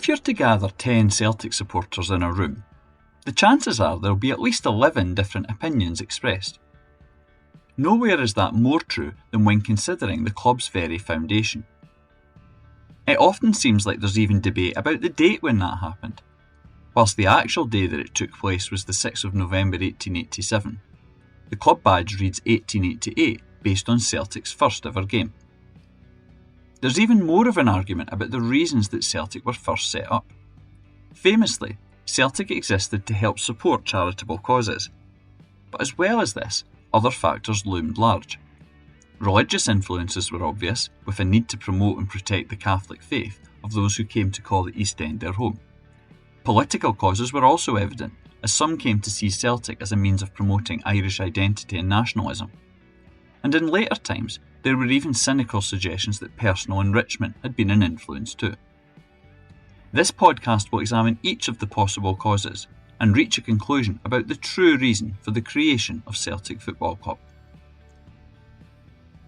you're to gather 10 Celtic supporters in a room, the chances are there will be at least 11 different opinions expressed. Nowhere is that more true than when considering the club's very foundation. It often seems like there's even debate about the date when that happened. Whilst the actual day that it took place was the 6th of November 1887, the club badge reads 1888 based on Celtic's first ever game. There's even more of an argument about the reasons that Celtic were first set up. Famously, Celtic existed to help support charitable causes. But as well as this, other factors loomed large. Religious influences were obvious, with a need to promote and protect the Catholic faith of those who came to call the East End their home. Political causes were also evident, as some came to see Celtic as a means of promoting Irish identity and nationalism. And in later times, there were even cynical suggestions that personal enrichment had been an influence too. This podcast will examine each of the possible causes and reach a conclusion about the true reason for the creation of Celtic Football Club.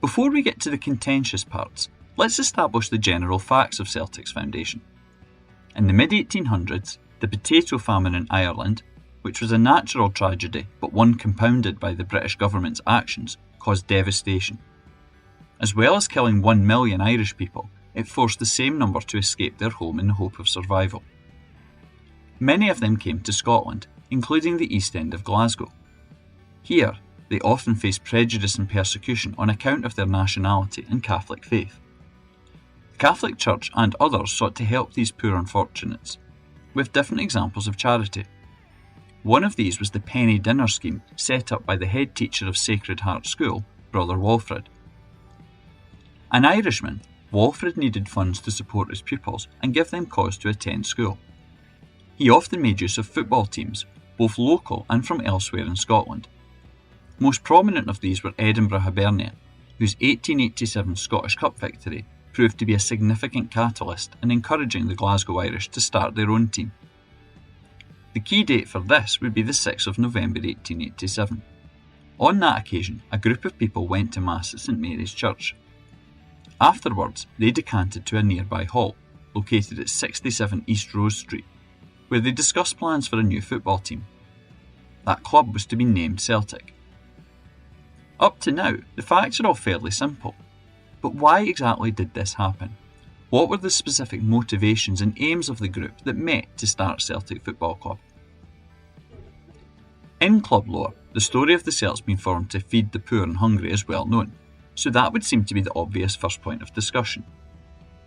Before we get to the contentious parts, let's establish the general facts of Celtic's foundation. In the mid-1800s, the potato famine in Ireland, which was a natural tragedy but one compounded by the British government's actions, caused devastation. As well as killing 1 million Irish people, it forced the same number to escape their home in the hope of survival. Many of them came to Scotland, including the East End of Glasgow. Here, they often faced prejudice and persecution on account of their nationality and Catholic faith. The Catholic Church and others sought to help these poor unfortunates, with different examples of charity. One of these was the penny dinner scheme set up by the head teacher of Sacred Heart School, Brother Walfrid. An Irishman, Walfrid needed funds to support his pupils and give them cause to attend school. He often made use of football teams, both local and from elsewhere in Scotland. Most prominent of these were Edinburgh Hibernian, whose 1887 Scottish Cup victory proved to be a significant catalyst in encouraging the Glasgow Irish to start their own team. The key date for this would be the 6th of November 1887. On that occasion, a group of people went to Mass at St Mary's Church. Afterwards, they decanted to a nearby hall, located at 67 East Rose Street, where they discussed plans for a new football team. That club was to be named Celtic. Up to now, the facts are all fairly simple. But why exactly did this happen? What were the specific motivations and aims of the group that met to start Celtic Football Club? In club lore, the story of the Celts being formed to feed the poor and hungry is well known, so that would seem to be the obvious first point of discussion.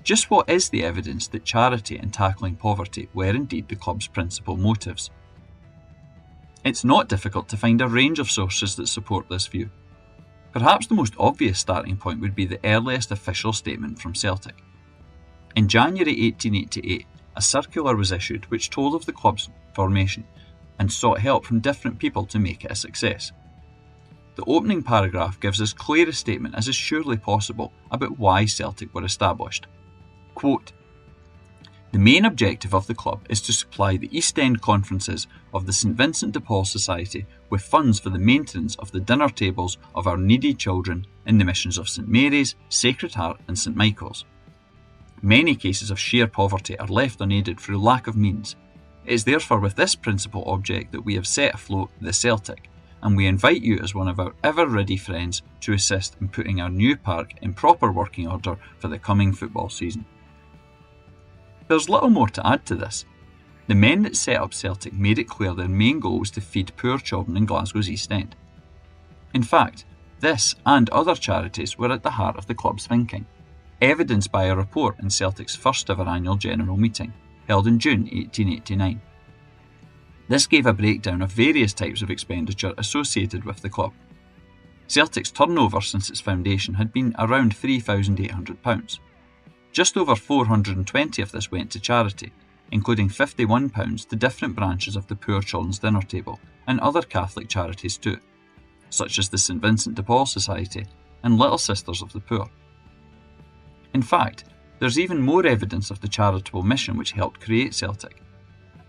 Just what is the evidence that charity and tackling poverty were indeed the club's principal motives? It's not difficult to find a range of sources that support this view. Perhaps the most obvious starting point would be the earliest official statement from Celtic. In January 1888, a circular was issued which told of the club's formation and sought help from different people to make it a success. The opening paragraph gives as clear a statement as is surely possible about why Celtic were established. Quote, "The main objective of the club is to supply the East End conferences of the St Vincent de Paul Society with funds for the maintenance of the dinner tables of our needy children in the missions of St Mary's, Sacred Heart and St Michael's. Many cases of sheer poverty are left unaided through lack of means. It is therefore with this principal object that we have set afloat the Celtic, and we invite you as one of our ever-ready friends to assist in putting our new park in proper working order for the coming football season." There's little more to add to this. The men that set up Celtic made it clear their main goal was to feed poor children in Glasgow's East End. In fact, this and other charities were at the heart of the club's thinking, evidenced by a report in Celtic's first ever annual general meeting, held in June 1889. This gave a breakdown of various types of expenditure associated with the club. Celtic's turnover since its foundation had been around £3,800. Just over 420 of this went to charity, including £51 to different branches of the Poor Children's Dinner Table and other Catholic charities too, such as the St Vincent de Paul Society and Little Sisters of the Poor. In fact, there's even more evidence of the charitable mission which helped create Celtic.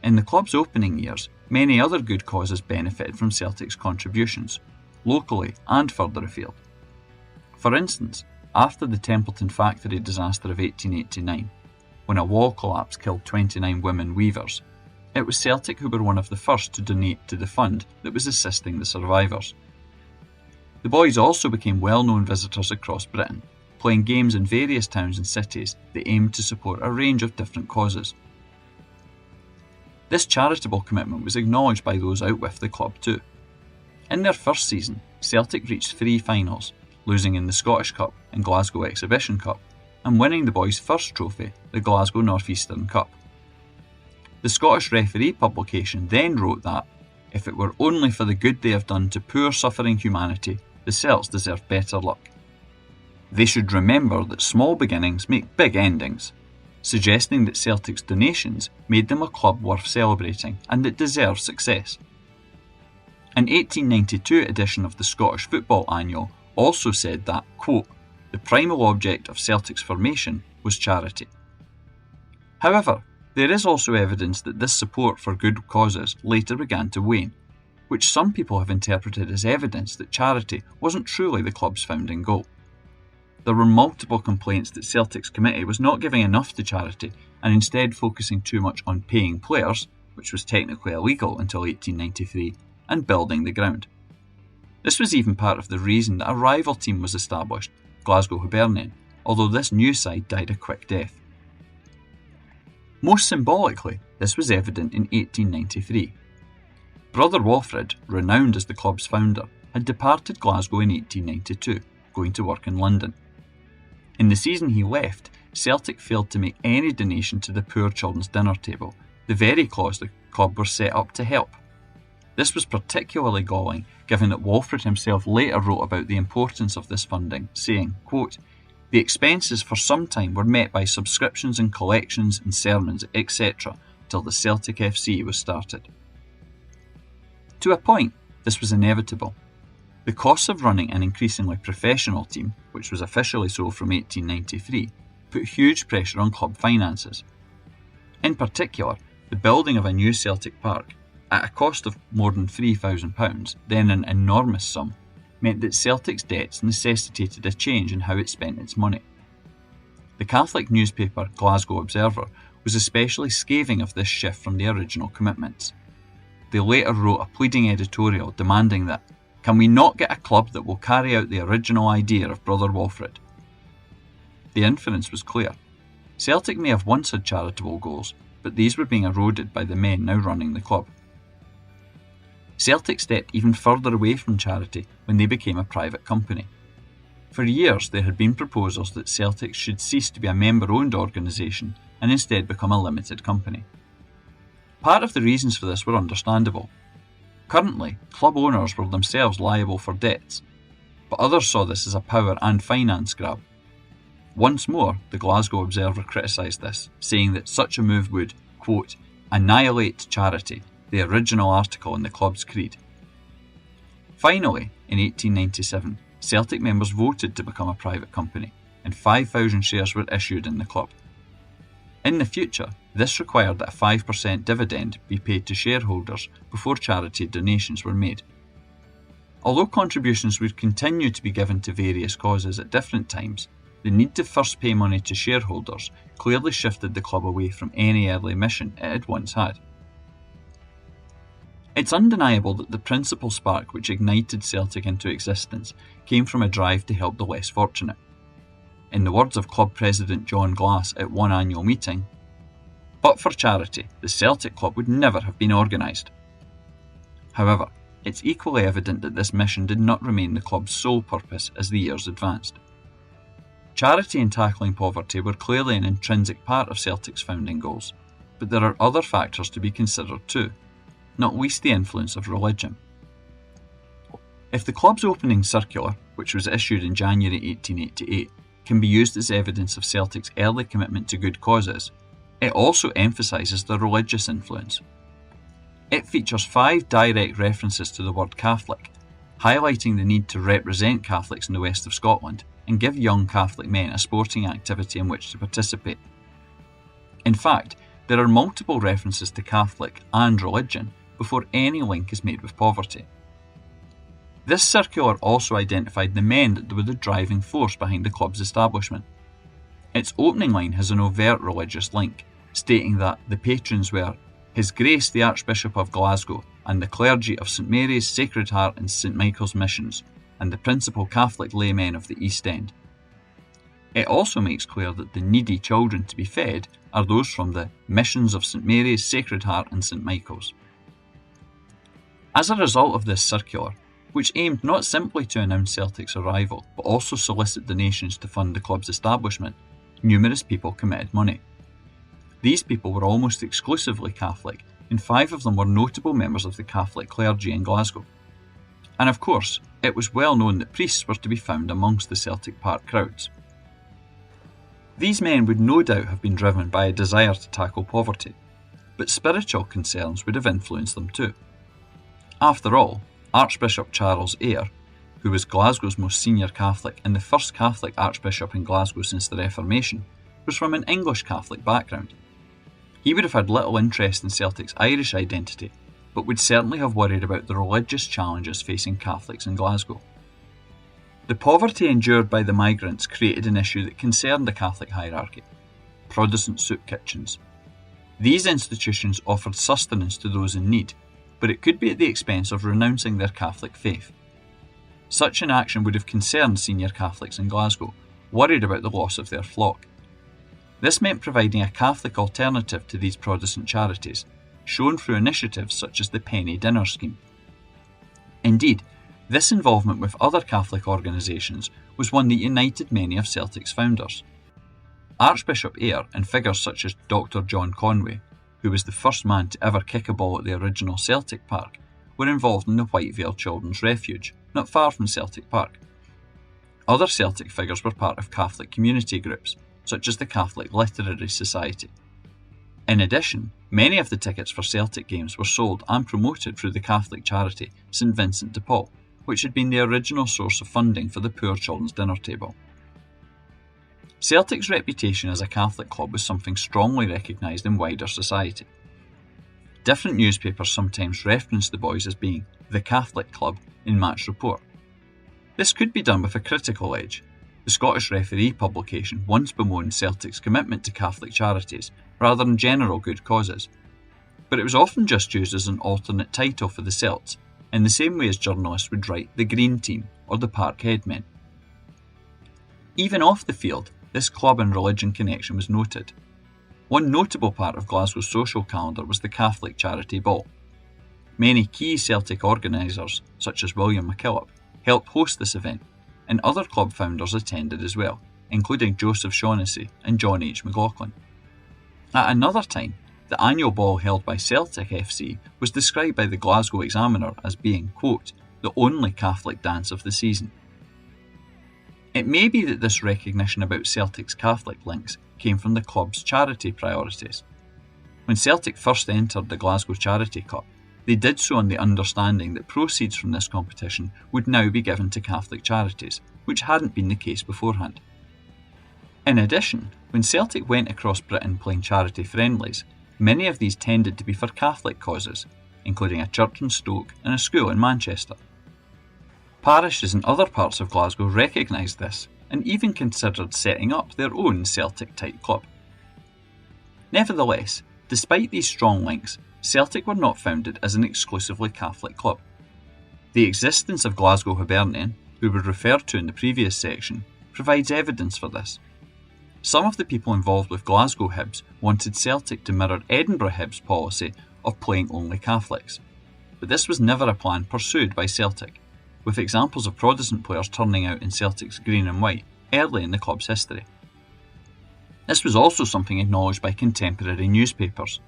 In the club's opening years, many other good causes benefited from Celtic's contributions, locally and further afield. For instance, after the Templeton factory disaster of 1889, when a wall collapse killed 29 women weavers, it was Celtic who were one of the first to donate to the fund that was assisting the survivors. The boys also became well-known visitors across Britain, playing games in various towns and cities that aimed to support a range of different causes. This charitable commitment was acknowledged by those out with the club too. In their first season, Celtic reached 3 finals, losing in the Scottish Cup and Glasgow Exhibition Cup, and winning the boys' first trophy, the Glasgow North Eastern Cup. The Scottish Referee publication then wrote that, if it were only for the good they have done to poor suffering humanity, the Celts deserve better luck. They should remember that small beginnings make big endings, suggesting that Celtic's donations made them a club worth celebrating and that deserved success. An 1892 edition of the Scottish Football Annual also said that, quote, the primal object of Celtic's formation was charity. However, there is also evidence that this support for good causes later began to wane, which some people have interpreted as evidence that charity wasn't truly the club's founding goal. There were multiple complaints that Celtic's committee was not giving enough to charity and instead focusing too much on paying players, which was technically illegal until 1893, and building the ground. This was even part of the reason that a rival team was established, Glasgow Hibernian, although this new side died a quick death. Most symbolically, this was evident in 1893. Brother Walfrid, renowned as the club's founder, had departed Glasgow in 1892, going to work in London. In the season he left, Celtic failed to make any donation to the Poor Children's Dinner Table, the very cause the club were set up to help. This was particularly galling, given that Walfrid himself later wrote about the importance of this funding, saying, quote, the expenses for some time were met by subscriptions and collections and sermons, etc., till the Celtic FC was started. To a point, this was inevitable. The costs of running an increasingly professional team, which was officially so from 1893, put huge pressure on club finances. In particular, the building of a new Celtic Park, at a cost of more than £3,000, then an enormous sum, meant that Celtic's debts necessitated a change in how it spent its money. The Catholic newspaper Glasgow Observer was especially scathing of this shift from the original commitments. They later wrote a pleading editorial demanding that, can we not get a club that will carry out the original idea of Brother Walfrid? The inference was clear. Celtic may have once had charitable goals, but these were being eroded by the men now running the club. Celtic stepped even further away from charity when they became a private company. For years there had been proposals that Celtic should cease to be a member-owned organisation and instead become a limited company. Part of the reasons for this were understandable. Currently, club owners were themselves liable for debts, but others saw this as a power and finance grab. Once more, the Glasgow Observer criticised this, saying that such a move would, quote, annihilate charity, the original article in the club's creed. Finally, in 1897, Celtic members voted to become a private company, and 5,000 shares were issued in the club. In the future, this required that a 5% dividend be paid to shareholders before charity donations were made. Although contributions would continue to be given to various causes at different times, the need to first pay money to shareholders clearly shifted the club away from any early mission it had once had. It's undeniable that the principal spark which ignited Celtic into existence came from a drive to help the less fortunate. In the words of club president John Glass at one annual meeting, but for charity, the Celtic club would never have been organised. However, it's equally evident that this mission did not remain the club's sole purpose as the years advanced. Charity and tackling poverty were clearly an intrinsic part of Celtic's founding goals, but there are other factors to be considered too, not least the influence of religion. If the club's opening circular, which was issued in January 1888, can be used as evidence of Celtic's early commitment to good causes, it also emphasises the religious influence. It features 5 direct references to the word Catholic, highlighting the need to represent Catholics in the west of Scotland and give young Catholic men a sporting activity in which to participate. In fact, there are multiple references to Catholic and religion before any link is made with poverty. This circular also identified the men that were the driving force behind the club's establishment. Its opening line has an overt religious link, stating that the patrons were His Grace the Archbishop of Glasgow and the clergy of St Mary's, Sacred Heart and St Michael's Missions, and the principal Catholic laymen of the East End. It also makes clear that the needy children to be fed are those from the Missions of St Mary's, Sacred Heart and St Michael's. As a result of this circular, which aimed not simply to announce Celtic's arrival, but also solicit donations to fund the club's establishment, numerous people committed money. These people were almost exclusively Catholic, and 5 of them were notable members of the Catholic clergy in Glasgow. And of course, it was well known that priests were to be found amongst the Celtic Park crowds. These men would no doubt have been driven by a desire to tackle poverty, but spiritual concerns would have influenced them too. After all, Archbishop Charles Eyre, who was Glasgow's most senior Catholic and the first Catholic Archbishop in Glasgow since the Reformation, was from an English Catholic background. He would have had little interest in Celtic's Irish identity, but would certainly have worried about the religious challenges facing Catholics in Glasgow. The poverty endured by the migrants created an issue that concerned the Catholic hierarchy: Protestant soup kitchens. These institutions offered sustenance to those in need, but it could be at the expense of renouncing their Catholic faith. Such an action would have concerned senior Catholics in Glasgow, worried about the loss of their flock. This meant providing a Catholic alternative to these Protestant charities, shown through initiatives such as the Penny Dinner Scheme. Indeed, this involvement with other Catholic organisations was one that united many of Celtic's founders. Archbishop Eyre and figures such as Dr. John Conway, who was the first man to ever kick a ball at the original Celtic Park, were involved in the Whitevale Children's Refuge, not far from Celtic Park. Other Celtic figures were part of Catholic community groups, such as the Catholic Literary Society. In addition, many of the tickets for Celtic games were sold and promoted through the Catholic charity St Vincent de Paul, which had been the original source of funding for the Poor Children's Dinner Table. Celtic's reputation as a Catholic club was something strongly recognised in wider society. Different newspapers sometimes referenced the boys as being the Catholic Club in match report. This could be done with a critical edge. The Scottish Referee publication once bemoaned Celtic's commitment to Catholic charities rather than general good causes, but it was often just used as an alternate title for the Celts, in the same way as journalists would write the Green Team or the Parkhead Men. Even off the field, this club and religion connection was noted. One notable part of Glasgow's social calendar was the Catholic Charity Ball. Many key Celtic organisers, such as William MacKillop, helped host this event, and other club founders attended as well, including Joseph Shaughnessy and John H. McLaughlin. At another time, the annual ball held by Celtic FC was described by the Glasgow Examiner as being, quote, the only Catholic dance of the season. It may be that this recognition about Celtic's Catholic links came from the club's charity priorities. When Celtic first entered the Glasgow Charity Cup, they did so on the understanding that proceeds from this competition would now be given to Catholic charities, which hadn't been the case beforehand. In addition, when Celtic went across Britain playing charity friendlies, many of these tended to be for Catholic causes, including a church in Stoke and a school in Manchester. Parishes in other parts of Glasgow recognised this and even considered setting up their own Celtic-type club. Nevertheless, despite these strong links, Celtic were not founded as an exclusively Catholic club. The existence of Glasgow Hibernian, who were referred to in the previous section, provides evidence for this. Some of the people involved with Glasgow Hibs wanted Celtic to mirror Edinburgh Hibs' policy of playing only Catholics, but this was never a plan pursued by Celtic, with examples of Protestant players turning out in Celtic's green and white early in the club's history. This was also something acknowledged by contemporary newspapers.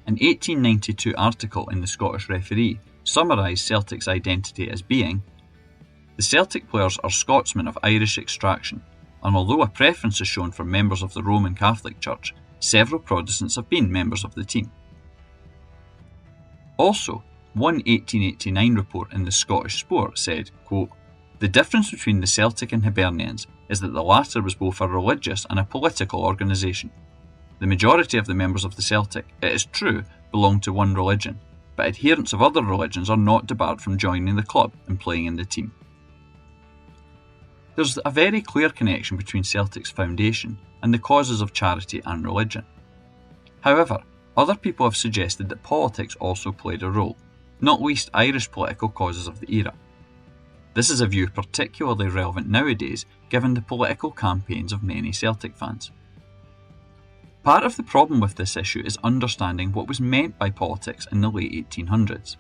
An 1892 article in the Scottish Referee summarised Celtic's identity as being, "The Celtic players are Scotsmen of Irish extraction, and although a preference is shown for members of the Roman Catholic Church, several Protestants have been members of the team." Also, one 1889 report in the Scottish Sport said, quote, "The difference between the Celtic and Hibernians is that the latter was both a religious and a political organisation. The majority of the members of the Celtic, it is true, belong to one religion, but adherents of other religions are not debarred from joining the club and playing in the team." There's a very clear connection between Celtic's foundation and the causes of charity and religion. However, other people have suggested that politics also played a role, not least Irish political causes of the era. This is a view particularly relevant nowadays given the political campaigns of many Celtic fans. Part of the problem with this issue is understanding what was meant by politics in the late 1800s.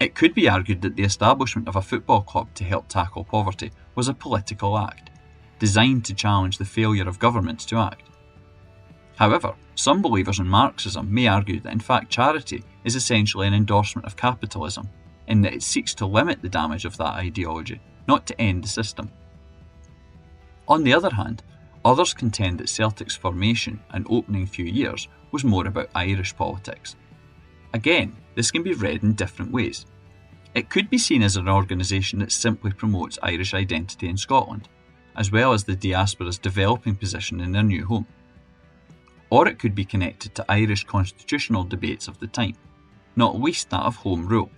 It could be argued that the establishment of a football club to help tackle poverty was a political act, designed to challenge the failure of governments to act. However, some believers in Marxism may argue that in fact charity is essentially an endorsement of capitalism, in that it seeks to limit the damage of that ideology, not to end the system. On the other hand, others contend that Celtic's formation and opening few years was more about Irish politics. Again, this can be read in different ways. It could be seen as an organisation that simply promotes Irish identity in Scotland, as well as the diaspora's developing position in their new home. Or it could be connected to Irish constitutional debates of the time, not least that of Home Rule.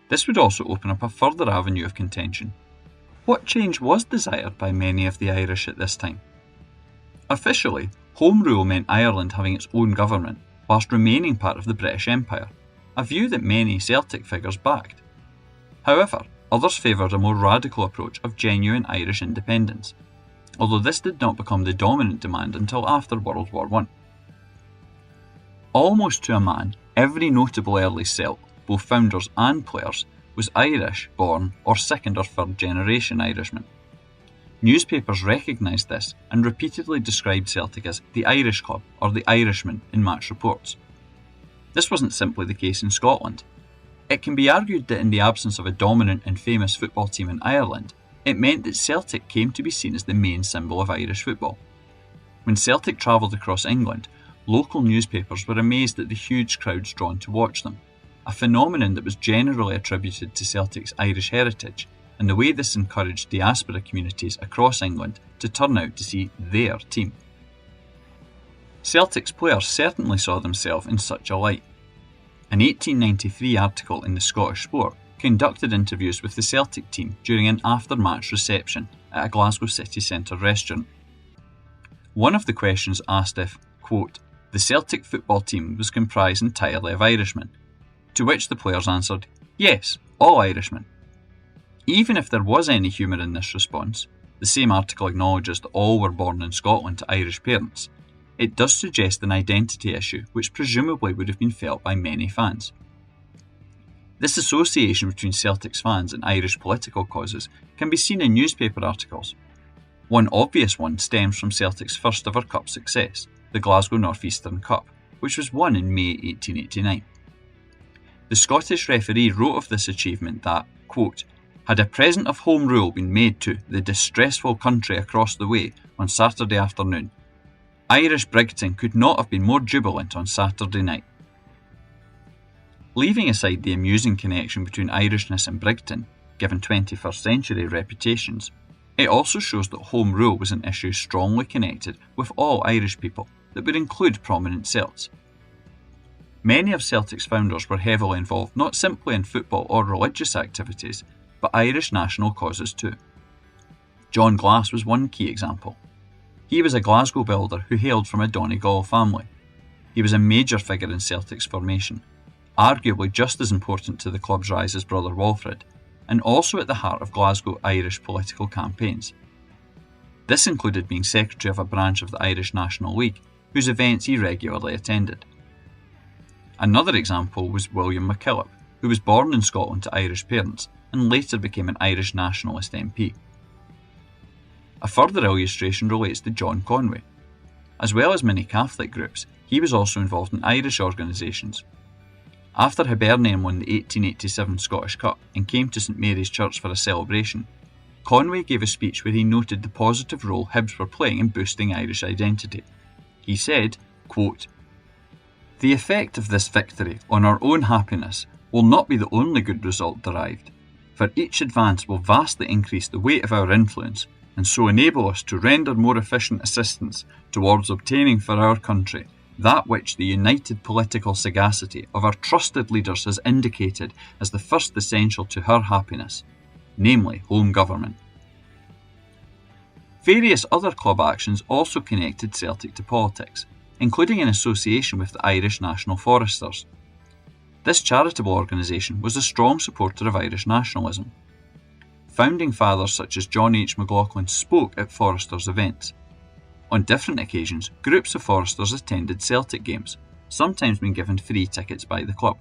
This would also open up a further avenue of contention. What change was desired by many of the Irish at this time? Officially, Home Rule meant Ireland having its own government, whilst remaining part of the British Empire, a view that many Celtic figures backed. However, others favoured a more radical approach of genuine Irish independence, although this did not become the dominant demand until after World War I. Almost to a man, every notable early Celt, both founders and players, was Irish born or second or third generation Irishman. Newspapers recognised this and repeatedly described Celtic as the Irish Club or the Irishman in match reports. This wasn't simply the case in Scotland. It can be argued that in the absence of a dominant and famous football team in Ireland, it meant that Celtic came to be seen as the main symbol of Irish football. When Celtic travelled across England, local newspapers were amazed at the huge crowds drawn to watch them, a phenomenon that was generally attributed to Celtic's Irish heritage and the way this encouraged diaspora communities across England to turn out to see their team. Celtic's players certainly saw themselves in such a light. An 1893 article in the Scottish Sport conducted interviews with the Celtic team during an after-match reception at a Glasgow city centre restaurant. One of the questions asked if, quote, the Celtic football team was comprised entirely of Irishmen, to which the players answered, yes, all Irishmen. Even if there was any humour in this response, the same article acknowledges that all were born in Scotland to Irish parents. It does suggest an identity issue which presumably would have been felt by many fans. This association between Celtic's fans and Irish political causes can be seen in newspaper articles. One obvious one stems from Celtic's first ever cup success, the Glasgow North Eastern Cup, which was won in May 1889. The Scottish referee wrote of this achievement that, quote, had a present of Home Rule been made to the distressful country across the way on Saturday afternoon, Irish Brigton could not have been more jubilant on Saturday night. Leaving aside the amusing connection between Irishness and Brigton, given 21st century reputations, it also shows that Home Rule was an issue strongly connected with all Irish people that would include prominent Celts. Many of Celtic's founders were heavily involved not simply in football or religious activities, but Irish national causes too. John Glass was one key example. He was a Glasgow builder who hailed from a Donegal family. He was a major figure in Celtic's formation, arguably just as important to the club's rise as brother Walfrid, and also at the heart of Glasgow Irish political campaigns. This included being secretary of a branch of the Irish National League, whose events he regularly attended. Another example was William MacKillop, who was born in Scotland to Irish parents and later became an Irish nationalist MP. A further illustration relates to John Conway. As well as many Catholic groups, he was also involved in Irish organisations. After Hibernian won the 1887 Scottish Cup and came to St Mary's Church for a celebration, Conway gave a speech where he noted the positive role Hibs were playing in boosting Irish identity. He said, quote, the effect of this victory on our own happiness will not be the only good result derived, for each advance will vastly increase the weight of our influence and so enable us to render more efficient assistance towards obtaining for our country that which the united political sagacity of our trusted leaders has indicated as the first essential to her happiness, namely home government. Various other club actions also connected Celtic to politics, including an association with the Irish National Foresters. This charitable organisation was a strong supporter of Irish nationalism. Founding fathers such as John H. McLaughlin spoke at Foresters events. On different occasions, groups of Foresters attended Celtic games, sometimes being given free tickets by the club.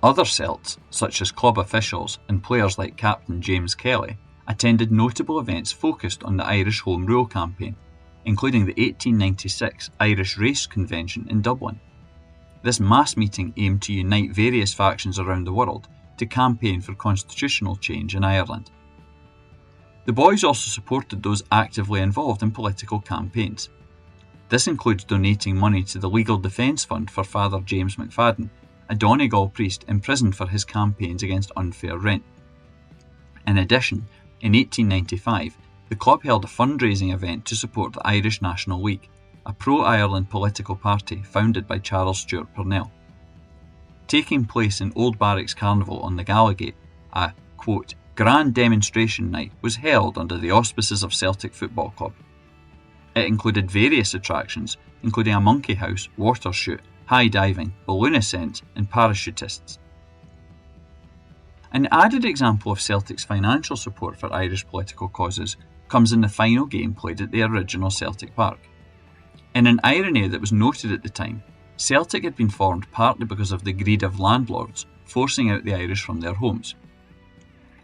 Other Celts, such as club officials and players like Captain James Kelly, attended notable events focused on the Irish Home Rule campaign, including the 1896 Irish Race Convention in Dublin. This mass meeting aimed to unite various factions around the world to campaign for constitutional change in Ireland. The boys also supported those actively involved in political campaigns. This includes donating money to the Legal Defence Fund for Father James McFadden, a Donegal priest imprisoned for his campaigns against unfair rent. In addition, in 1895, the club held a fundraising event to support the Irish National League, a pro-Ireland political party founded by Charles Stewart Parnell. Taking place in Old Barracks Carnival on the Gallowgate, a, quote, grand demonstration night was held under the auspices of Celtic Football Club. It included various attractions, including a monkey house, water shoot, high diving, balloon ascent, and parachutists. An added example of Celtic's financial support for Irish political causes comes in the final game played at the original Celtic Park. In an irony that was noted at the time, Celtic had been formed partly because of the greed of landlords forcing out the Irish from their homes.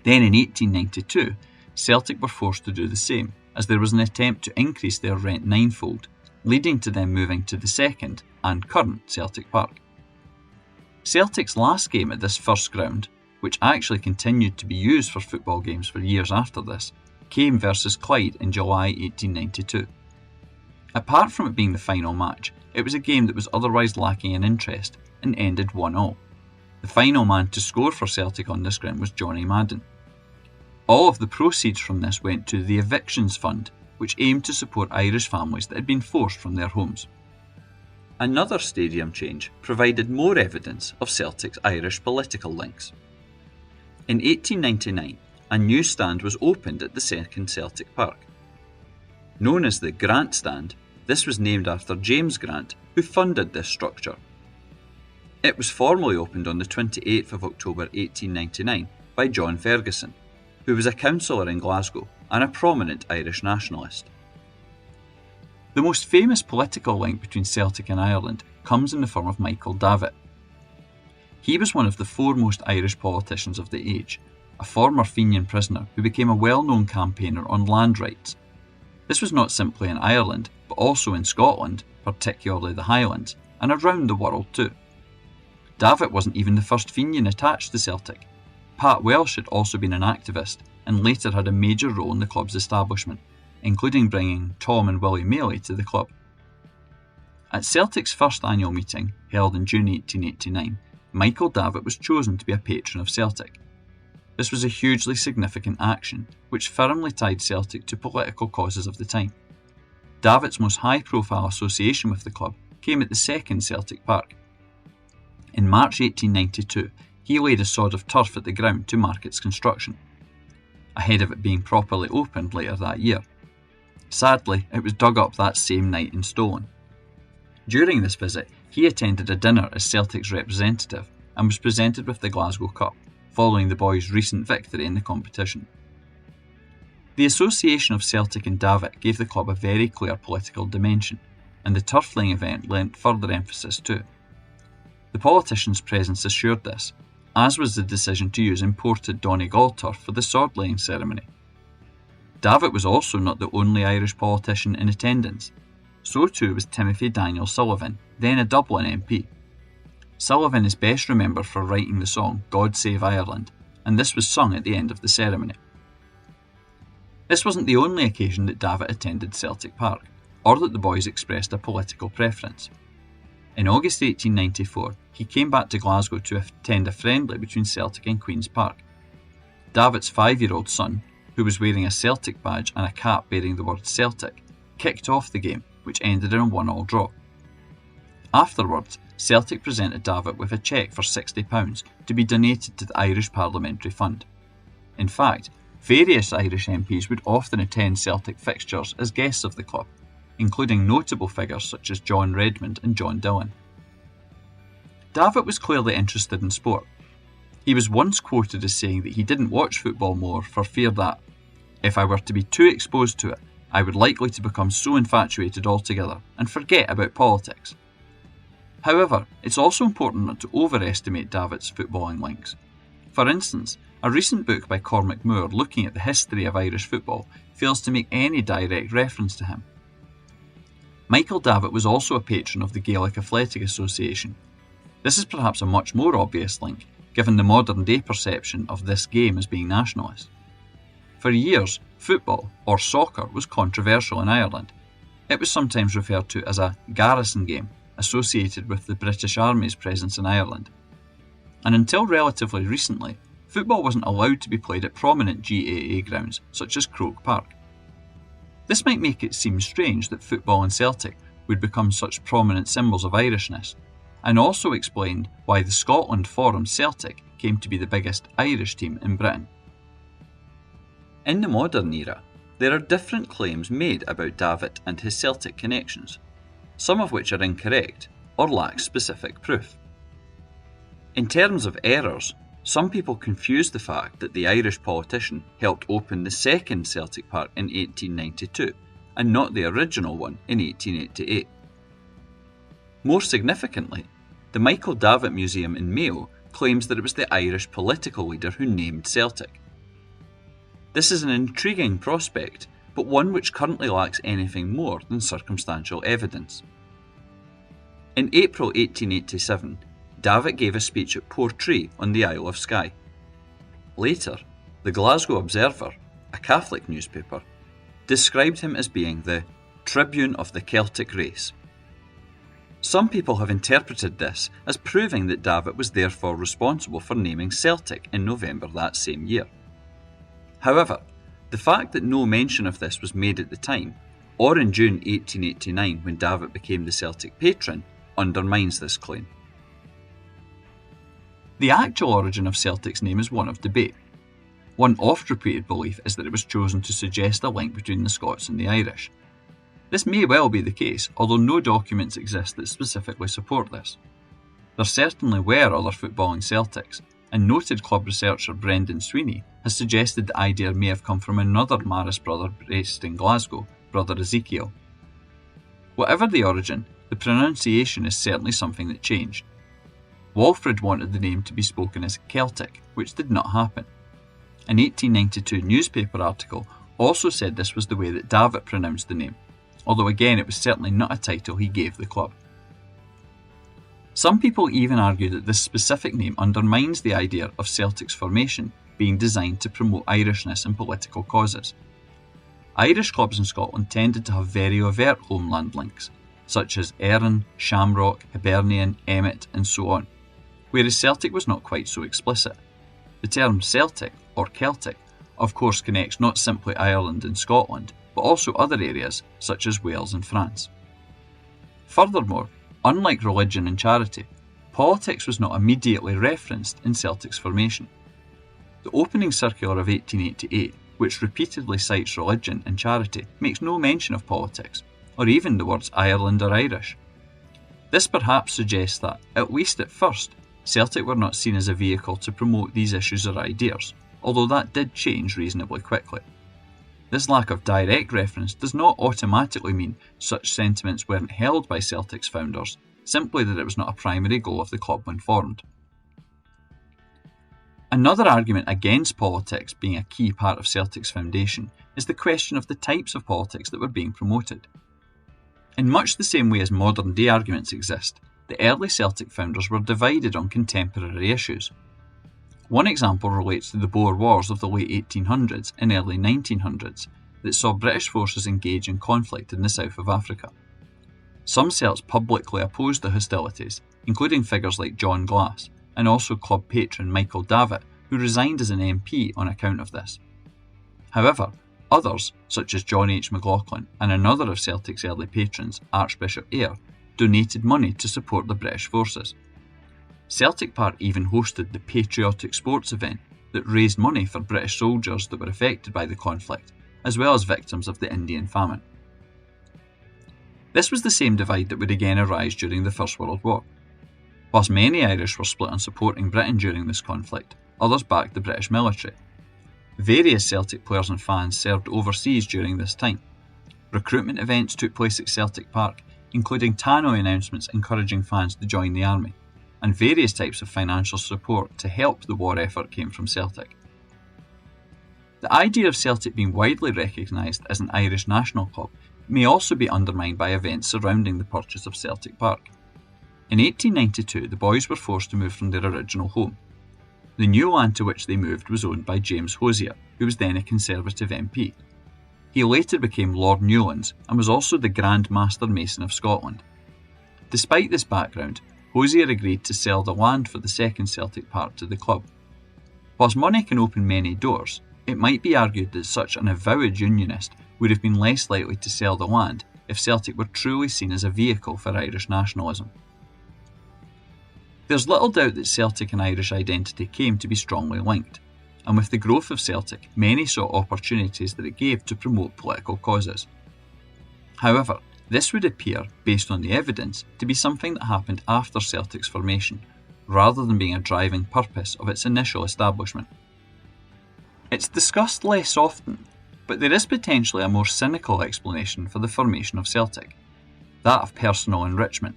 Then in 1892, Celtic were forced to do the same, as there was an attempt to increase their rent ninefold, leading to them moving to the second and current Celtic Park. Celtic's last game at this first ground, which actually continued to be used for football games for years after this, came versus Clyde in July 1892. Apart from it being the final match, it was a game that was otherwise lacking in interest and ended 1-1. The final man to score for Celtic on this ground was Johnny Madden. All of the proceeds from this went to the Evictions Fund, which aimed to support Irish families that had been forced from their homes. Another stadium change provided more evidence of Celtic's Irish political links. In 1899, a new stand was opened at the second Celtic Park. Known as the Grant Stand, this was named after James Grant, who funded this structure. It was formally opened on the 28th of October 1899 by John Ferguson, who was a councillor in Glasgow and a prominent Irish nationalist. The most famous political link between Celtic and Ireland comes in the form of Michael Davitt. He was one of the foremost Irish politicians of the age, a former Fenian prisoner who became a well-known campaigner on land rights. This was not simply in Ireland, but also in Scotland, particularly the Highlands, and around the world too. Davitt wasn't even the first Fenian attached to Celtic. Pat Welsh had also been an activist and later had a major role in the club's establishment, including bringing Tom and Willie Maley to the club. At Celtic's first annual meeting, held in June 1889, Michael Davitt was chosen to be a patron of Celtic. This was a hugely significant action, which firmly tied Celtic to political causes of the time. Davitt's most high-profile association with the club came at the second Celtic Park. In March 1892, he laid a sod of turf at the ground to mark its construction, ahead of it being properly opened later that year. Sadly, it was dug up that same night and stolen. During this visit, he attended a dinner as Celtic's representative and was presented with the Glasgow Cup, following the boys' recent victory in the competition. The association of Celtic and Davitt gave the club a very clear political dimension, and the turf-laying event lent further emphasis to it. The politician's presence assured this, as was the decision to use imported Donegal turf for the sod-laying ceremony. Davitt was also not the only Irish politician in attendance. So too was Timothy Daniel Sullivan, then a Dublin MP. Sullivan is best remembered for writing the song God Save Ireland, and this was sung at the end of the ceremony. This wasn't the only occasion that Davitt attended Celtic Park, or that the boys expressed a political preference. In August 1894, he came back to Glasgow to attend a friendly between Celtic and Queen's Park. Davitt's 5-year-old son, who was wearing a Celtic badge and a cap bearing the word Celtic, kicked off the game, which ended in a 1-1 draw. Afterwards, Celtic presented Davitt with a cheque for £60 to be donated to the Irish Parliamentary Fund. In fact, Various Irish MPs would often attend Celtic fixtures as guests of the club, including notable figures such as John Redmond and John Dillon. Davitt was clearly interested in sport. He was once quoted as saying that he didn't watch football more for fear that, if I were to be too exposed to it, I would likely to become so infatuated altogether and forget about politics. However, it's also important not to overestimate Davitt's footballing links. For instance, a recent book by Cormac Moore looking at the history of Irish football fails to make any direct reference to him. Michael Davitt was also a patron of the Gaelic Athletic Association. This is perhaps a much more obvious link, given the modern-day perception of this game as being nationalist. For years, football, or soccer, was controversial in Ireland. It was sometimes referred to as a garrison game, associated with the British Army's presence in Ireland. And until relatively recently, football wasn't allowed to be played at prominent GAA grounds, such as Croke Park. This might make it seem strange that football and Celtic would become such prominent symbols of Irishness, and also explained why the Scotland Forum Celtic came to be the biggest Irish team in Britain. In the modern era, there are different claims made about Davitt and his Celtic connections, some of which are incorrect or lack specific proof. In terms of errors, some people confuse the fact that the Irish politician helped open the second Celtic Park in 1892 and not the original one in 1888. More significantly, the Michael Davitt Museum in Mayo claims that it was the Irish political leader who named Celtic. This is an intriguing prospect, but one which currently lacks anything more than circumstantial evidence. In April 1887, Davitt gave a speech at Portree on the Isle of Skye. Later, the Glasgow Observer, a Catholic newspaper, described him as being the tribune of the Celtic race. Some people have interpreted this as proving that Davitt was therefore responsible for naming Celtic in November that same year. However, the fact that no mention of this was made at the time, or in June 1889 when Davitt became the Celtic patron, undermines this claim. The actual origin of Celtic's name is one of debate. One oft-repeated belief is that it was chosen to suggest a link between the Scots and the Irish. This may well be the case, although no documents exist that specifically support this. There certainly were other footballing Celtics, and noted club researcher Brendan Sweeney has suggested the idea may have come from another Marist brother based in Glasgow, Brother Ezekiel. Whatever the origin, the pronunciation is certainly something that changed. Walfrid wanted the name to be spoken as Celtic, which did not happen. An 1892 newspaper article also said this was the way that Davitt pronounced the name, although again it was certainly not a title he gave the club. Some people even argue that this specific name undermines the idea of Celtic's formation being designed to promote Irishness and political causes. Irish clubs in Scotland tended to have very overt homeland links, such as Erin, Shamrock, Hibernian, Emmet, and so on, whereas Celtic was not quite so explicit. The term Celtic, or Celtic, of course connects not simply Ireland and Scotland, but also other areas such as Wales and France. Furthermore, unlike religion and charity, politics was not immediately referenced in Celtic's formation. The opening circular of 1888, which repeatedly cites religion and charity, makes no mention of politics, or even the words Ireland or Irish. This perhaps suggests that, at least at first, Celtic were not seen as a vehicle to promote these issues or ideas, although that did change reasonably quickly. This lack of direct reference does not automatically mean such sentiments weren't held by Celtic's founders, simply that it was not a primary goal of the club when formed. Another argument against politics being a key part of Celtic's foundation is the question of the types of politics that were being promoted. In much the same way as modern-day arguments exist, the early Celtic founders were divided on contemporary issues. One example relates to the Boer Wars of the late 1800s and early 1900s that saw British forces engage in conflict in the south of Africa. Some Celts publicly opposed the hostilities, including figures like John Glass, and also club patron Michael Davitt, who resigned as an MP on account of this. However, others, such as John H. McLaughlin and another of Celtic's early patrons, Archbishop Eyre, donated money to support the British forces. Celtic Park even hosted the Patriotic Sports event, that raised money for British soldiers that were affected by the conflict, as well as victims of the Indian famine. This was the same divide that would again arise during the First World War. Whilst many Irish were split on supporting Britain during this conflict, others backed the British military. Various Celtic players and fans served overseas during this time. Recruitment events took place at Celtic Park, including tannoy announcements encouraging fans to join the army, and various types of financial support to help the war effort came from Celtic. The idea of Celtic being widely recognised as an Irish national club may also be undermined by events surrounding the purchase of Celtic Park. In 1892, the boys were forced to move from their original home. The new land to which they moved was owned by James Hosier, who was then a Conservative MP. He later became Lord Newlands and was also the Grand Master Mason of Scotland. Despite this background, Hosier agreed to sell the land for the second Celtic Park to the club. Whilst money can open many doors, it might be argued that such an avowed unionist would have been less likely to sell the land if Celtic were truly seen as a vehicle for Irish nationalism. There's little doubt that Celtic and Irish identity came to be strongly linked, and with the growth of Celtic, many saw opportunities that it gave to promote political causes. However, this would appear, based on the evidence, to be something that happened after Celtic's formation, rather than being a driving purpose of its initial establishment. It's discussed less often, but there is potentially a more cynical explanation for the formation of Celtic, that of personal enrichment.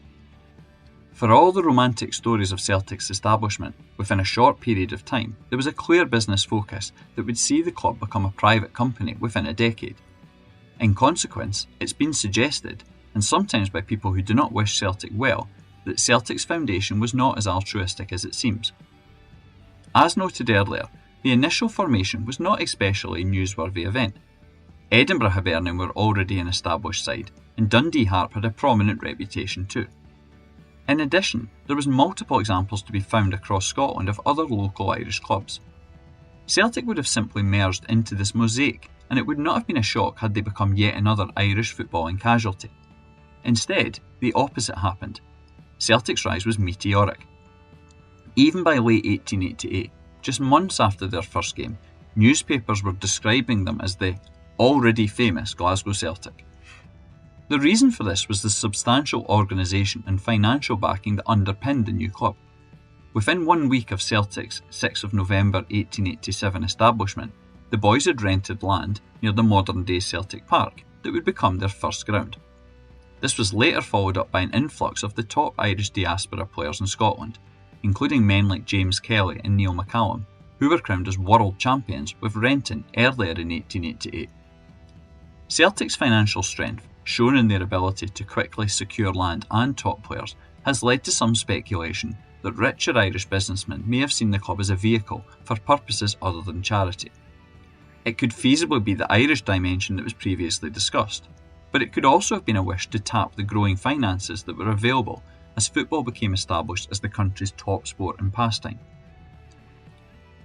For all the romantic stories of Celtic's establishment, within a short period of time, there was a clear business focus that would see the club become a private company within a decade. In consequence, it's been suggested, and sometimes by people who do not wish Celtic well, that Celtic's foundation was not as altruistic as it seems. As noted earlier, the initial formation was not especially a newsworthy event. Edinburgh Hibernian were already an established side, and Dundee Harp had a prominent reputation too. In addition, there was multiple examples to be found across Scotland of other local Irish clubs. Celtic would have simply merged into this mosaic, and it would not have been a shock had they become yet another Irish footballing casualty. Instead, the opposite happened. Celtic's rise was meteoric. Even by late 1888, just months after their first game, newspapers were describing them as the already famous Glasgow Celtic. The reason for this was the substantial organisation and financial backing that underpinned the new club. Within 1 week of Celtic's 6th of November 1887 establishment, the boys had rented land near the modern-day Celtic Park that would become their first ground. This was later followed up by an influx of the top Irish diaspora players in Scotland, including men like James Kelly and Neil McCallum, who were crowned as world champions with Renton earlier in 1888. Celtic's financial strength, shown in their ability to quickly secure land and top players, has led to some speculation that richer Irish businessmen may have seen the club as a vehicle for purposes other than charity. It could feasibly be the Irish dimension that was previously discussed, but it could also have been a wish to tap the growing finances that were available as football became established as the country's top sport and pastime.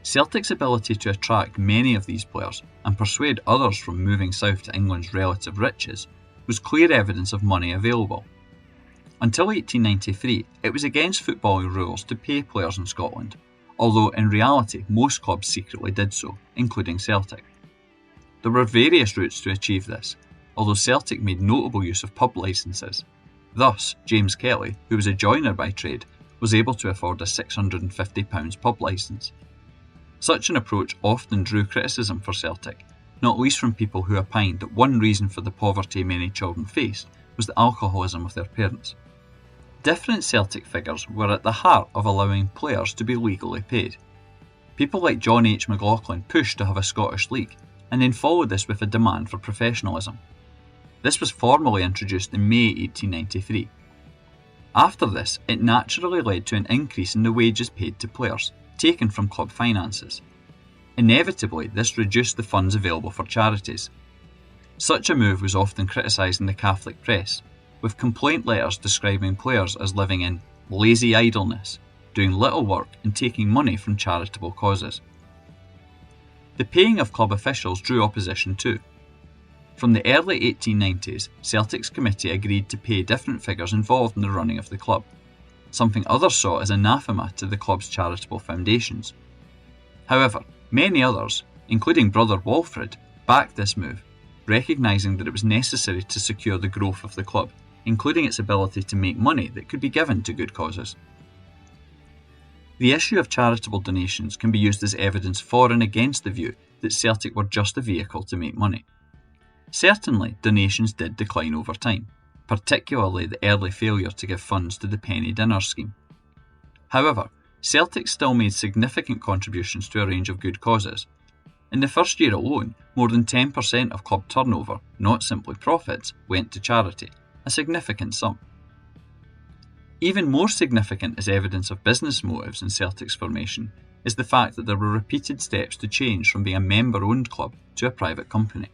Celtic's ability to attract many of these players and persuade others from moving south to England's relative riches was clear evidence of money available. Until 1893, it was against footballing rules to pay players in Scotland, although in reality most clubs secretly did so, including Celtic. There were various routes to achieve this, although Celtic made notable use of pub licences. Thus, James Kelly, who was a joiner by trade, was able to afford a £650 pub licence. Such an approach often drew criticism for Celtic, not least from people who opined that one reason for the poverty many children faced was the alcoholism of their parents. Different Celtic figures were at the heart of allowing players to be legally paid. People like John H. McLaughlin pushed to have a Scottish league, and then followed this with a demand for professionalism. This was formally introduced in May 1893. After this, it naturally led to an increase in the wages paid to players, taken from club finances. Inevitably, this reduced the funds available for charities. Such a move was often criticised in the Catholic press, with complaint letters describing players as living in lazy idleness, doing little work and taking money from charitable causes. The paying of club officials drew opposition too. From the early 1890s, Celtic's committee agreed to pay different figures involved in the running of the club, something others saw as anathema to the club's charitable foundations. However, Many others, including brother Walfrid, backed this move, recognising that it was necessary to secure the growth of the club, including its ability to make money that could be given to good causes. The issue of charitable donations can be used as evidence for and against the view that Celtic were just a vehicle to make money. Certainly, donations did decline over time, particularly the early failure to give funds to the penny dinner scheme. However, Celtic still made significant contributions to a range of good causes. In the first year alone, more than 10% of club turnover, not simply profits, went to charity, a significant sum. Even more significant as evidence of business motives in Celtic's formation is the fact that there were repeated steps to change from being a member-owned club to a private company.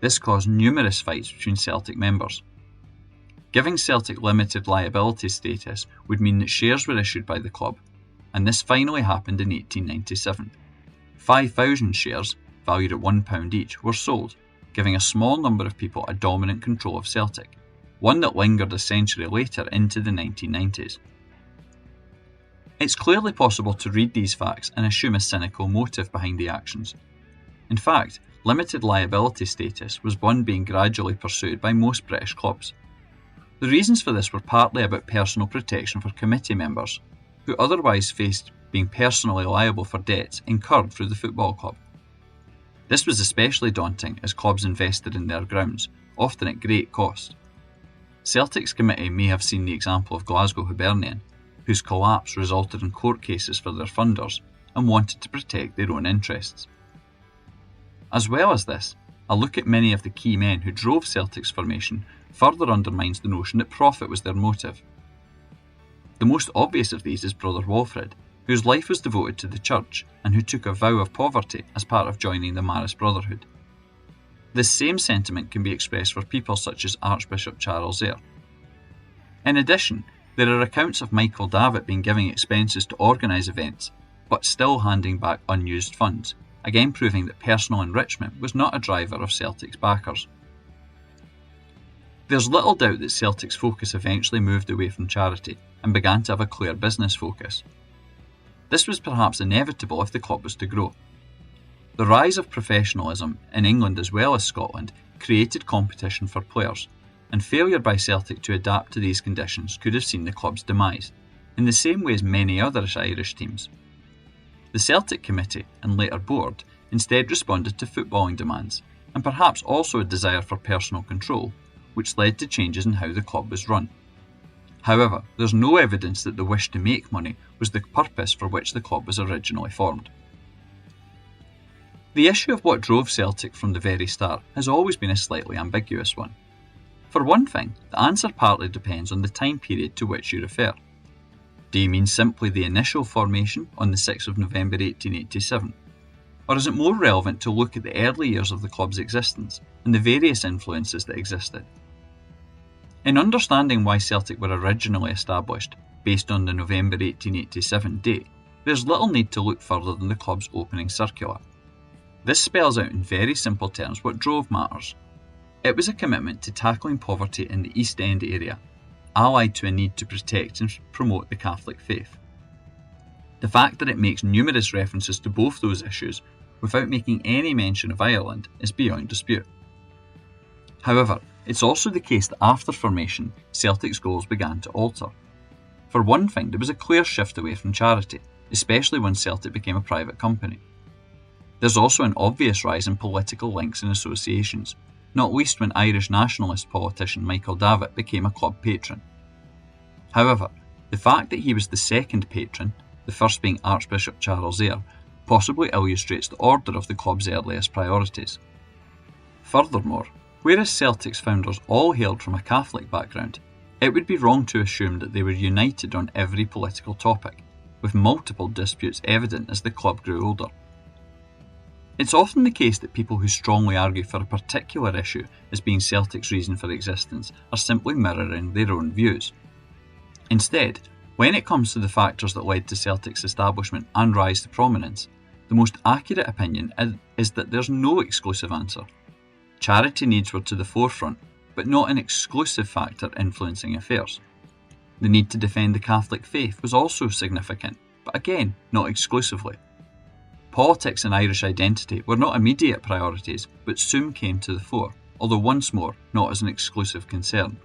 This caused numerous fights between Celtic members. Giving Celtic limited liability status would mean that shares were issued by the club, and this finally happened in 1897. 5,000 shares, valued at £1 each, were sold, giving a small number of people a dominant control of Celtic, one that lingered a century later into the 1990s. It's clearly possible to read these facts and assume a cynical motive behind the actions. In fact, limited liability status was one being gradually pursued by most British clubs. The reasons for this were partly about personal protection for committee members, who otherwise faced being personally liable for debts incurred through the football club. This was especially daunting as clubs invested in their grounds, often at great cost. Celtic's committee may have seen the example of Glasgow Hibernian, whose collapse resulted in court cases for their funders and wanted to protect their own interests. As well as this, a look at many of the key men who drove Celtic's formation further undermines the notion that profit was their motive. The most obvious of these is brother Walfrid, whose life was devoted to the church and who took a vow of poverty as part of joining the Marist Brotherhood. This same sentiment can be expressed for people such as Archbishop Charles Eyre. In addition, there are accounts of Michael Davitt being given expenses to organise events, but still handing back unused funds, again proving that personal enrichment was not a driver of Celtic's backers. There's little doubt that Celtic's focus eventually moved away from charity and began to have a clear business focus. This was perhaps inevitable if the club was to grow. The rise of professionalism in England as well as Scotland created competition for players, and failure by Celtic to adapt to these conditions could have seen the club's demise, in the same way as many other Irish teams. The Celtic Committee and later board instead responded to footballing demands, and perhaps also a desire for personal control, which led to changes in how the club was run. However, there's no evidence that the wish to make money was the purpose for which the club was originally formed. The issue of what drove Celtic from the very start has always been a slightly ambiguous one. For one thing, the answer partly depends on the time period to which you refer. Do you mean simply the initial formation on the 6th of November 1887? Or is it more relevant to look at the early years of the club's existence and the various influences that existed? In understanding why Celtic were originally established, based on the November 1887 date, there's little need to look further than the club's opening circular. This spells out in very simple terms what drove matters. It was a commitment to tackling poverty in the East End area, allied to a need to protect and promote the Catholic faith. The fact that it makes numerous references to both those issues without making any mention of Ireland is beyond dispute. However, it's also the case that after formation, Celtic's goals began to alter. For one thing, there was a clear shift away from charity, especially when Celtic became a private company. There's also an obvious rise in political links and associations, not least when Irish nationalist politician Michael Davitt became a club patron. However, the fact that he was the second patron, the first being Archbishop Charles Eyre, possibly illustrates the order of the club's earliest priorities. Furthermore, whereas Celtic's founders all hailed from a Catholic background, it would be wrong to assume that they were united on every political topic, with multiple disputes evident as the club grew older. It's often the case that people who strongly argue for a particular issue as being Celtic's reason for existence are simply mirroring their own views. Instead, when it comes to the factors that led to Celtic's establishment and rise to prominence, the most accurate opinion is that there's no exclusive answer. Charity needs were to the forefront, but not an exclusive factor influencing affairs. The need to defend the Catholic faith was also significant, but again, not exclusively. Politics and Irish identity were not immediate priorities, but soon came to the fore, although once more not as an exclusive concern.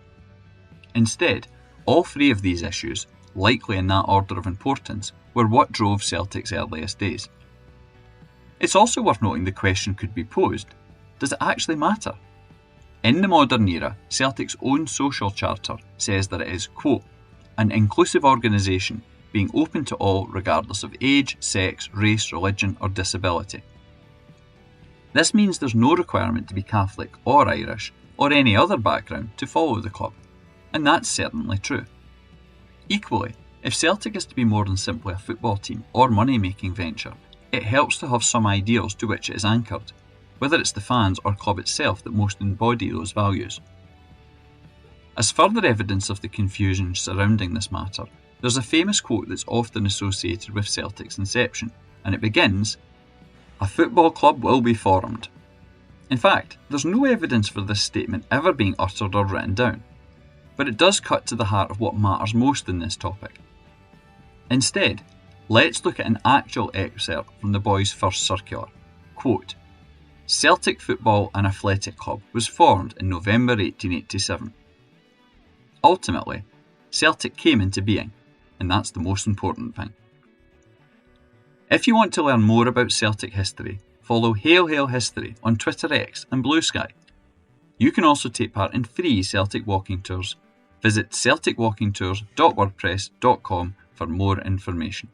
Instead, all three of these issues, likely in that order of importance, were what drove Celtic's earliest days. It's also worth noting the question could be posed: does it actually matter? In the modern era, Celtic's own social charter says that it is, quote, an inclusive organisation being open to all regardless of age, sex, race, religion or disability. This means there's no requirement to be Catholic or Irish or any other background to follow the club, and that's certainly true. Equally, if Celtic is to be more than simply a football team or money-making venture, it helps to have some ideals to which it is anchored, whether it's the fans or club itself that most embody those values. As further evidence of the confusion surrounding this matter, there's a famous quote that's often associated with Celtic's inception, and it begins, "A football club will be formed." In fact, there's no evidence for this statement ever being uttered or written down, but it does cut to the heart of what matters most in this topic. Instead, let's look at an actual excerpt from the boys' first circular. Quote, Celtic Football and Athletic Club was formed in November 1887. Ultimately, Celtic came into being, and that's the most important thing. If you want to learn more about Celtic history, follow Hail Hail History on Twitter X and Blue Sky. You can also take part in free Celtic walking tours. Visit celticwalkingtours.wordpress.com for more information.